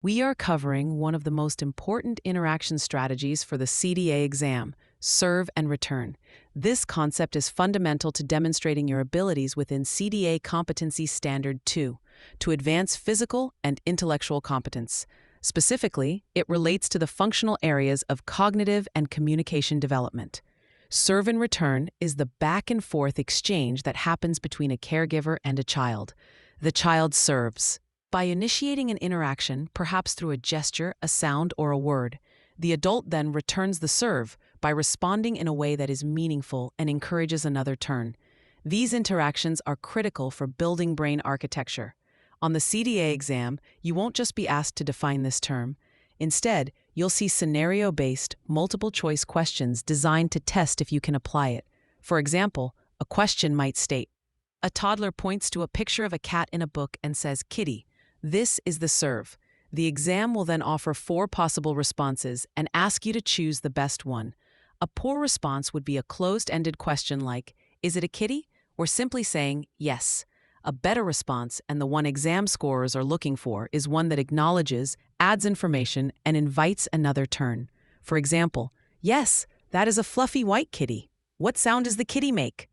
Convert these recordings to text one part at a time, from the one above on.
We are covering one of the most important interaction strategies for the CDA exam, serve and return. This concept is fundamental to demonstrating your abilities within CDA Competency Standard II to advance physical and intellectual competence. Specifically, it relates to the functional areas of cognitive and communication development. Serve and return is the back-and-forth exchange that happens between a caregiver and a child. The child serves by initiating an interaction, perhaps through a gesture, a sound, or a word. The adult then returns the serve by responding in a way that is meaningful and encourages another turn. These interactions are critical for building brain architecture. On the CDA exam, you won't just be asked to define this term. Instead, you'll see scenario-based, multiple-choice questions designed to test if you can apply it. For example, a question might state, "A toddler points to a picture of a cat in a book and says, 'Kitty.' This is the serve." The exam will then offer 4 possible responses and ask you to choose the best one. A poor response would be a closed-ended question like, "Is it a kitty?" or simply saying, "Yes." A better response, and the one exam scorers are looking for, is one that acknowledges, adds information, and invites another turn. For example, "Yes, that is a fluffy white kitty. What sound does the kitty make?"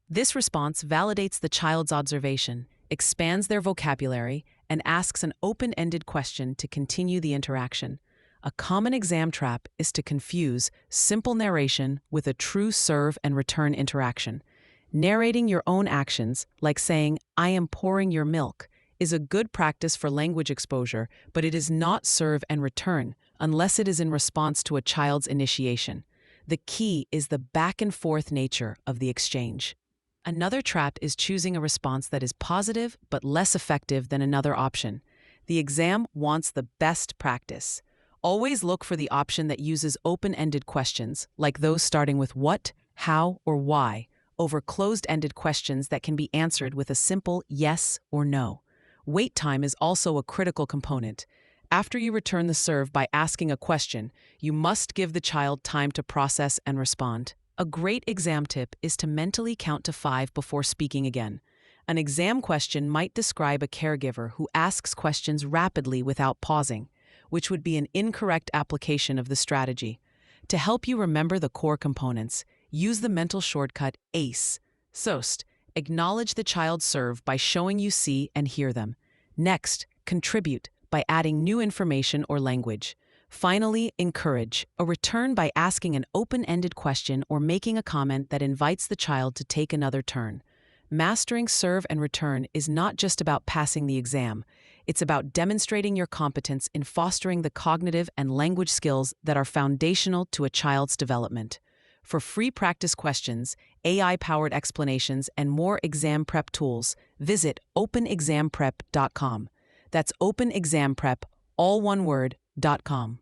This response validates the child's observation, expands their vocabulary, and asks an open-ended question to continue the interaction. A common exam trap is to confuse simple narration with a true serve and return interaction. Narrating your own actions, like saying, "I am pouring your milk," is a good practice for language exposure, but it is not serve and return unless it is in response to a child's initiation. The key is the back-and-forth nature of the exchange. Another trap is choosing a response that is positive but less effective than another option. The exam wants the best practice. Always look for the option that uses open-ended questions, like those starting with what, how, or why, over closed-ended questions that can be answered with a simple yes or no. Wait time is also a critical component. After you return the serve by asking a question, you must give the child time to process and respond. A great exam tip is to mentally count to 5 before speaking again. An exam question might describe a caregiver who asks questions rapidly without pausing, which would be an incorrect application of the strategy. To help you remember the core components, use the mental shortcut ACE. SOST. Acknowledge the child's serve by showing you see and hear them. Next, contribute by adding new information or language. Finally, encourage a return by asking an open-ended question or making a comment that invites the child to take another turn. Mastering serve and return is not just about passing the exam. It's about demonstrating your competence in fostering the cognitive and language skills that are foundational to a child's development. For free practice questions, AI-powered explanations, and more exam prep tools, visit openexamprep.com. That's openexamprep, all one word, .com.